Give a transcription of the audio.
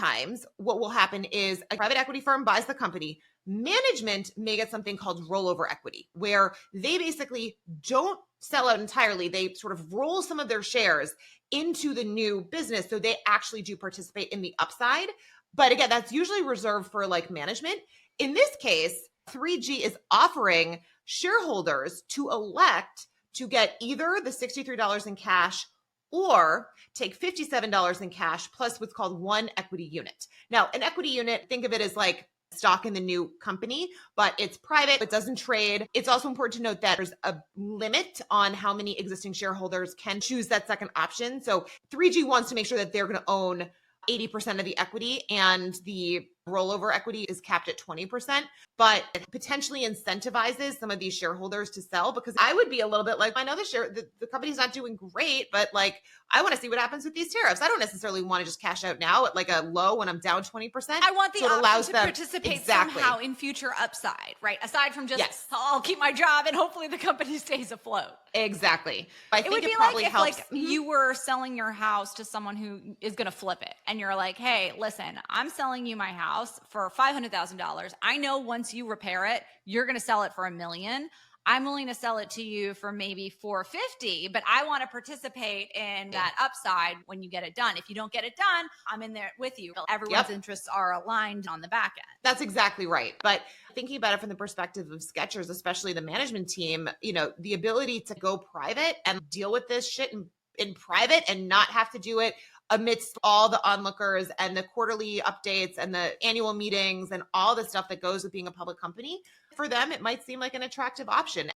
sometimes what will happen is a private equity firm buys the company. Management may get something called rollover equity, where they basically don't sell out entirely. They sort of roll some of their shares into the new business. So they actually do participate in the upside. But again, that's usually reserved for like management. In this case, 3G is offering shareholders to elect to get either the $63 in cash or take $57 in cash plus what's called one equity unit. Now, an equity unit, think of it as like stock in the new company, but it's private, it doesn't trade. It's also important to note that there's a limit on how many existing shareholders can choose that second option. So 3G wants to make sure that they're going to own 80% of the equity, and the rollover equity is capped at 20%, but it potentially incentivizes some of these shareholders to sell, because I would be a little bit like, I know the company's not doing great, but like, I want to see what happens with these tariffs. I don't necessarily want to just cash out now at like a low when I'm down 20%. I want the option to participate somehow in future upside, right? Aside from just, I'll keep my job and hopefully the company stays afloat. Exactly. I think it would be probably like if helps. like you were selling your house to someone who is going to flip it, and you're like, hey, listen, I'm selling you my house for $500,000. I know once you repair it, you're going to sell it for $1 million. I'm willing to sell it to you for maybe $450,000, but I want to participate in that upside when you get it done. If you don't get it done, I'm in there with you. Everyone's interests are aligned on the back end. That's exactly right. But thinking about it from the perspective of Skechers, especially the management team, the ability to go private and deal with this shit in private and not have to do it amidst all the onlookers and the quarterly updates and the annual meetings and all the stuff that goes with being a public company, for them, it might seem like an attractive option.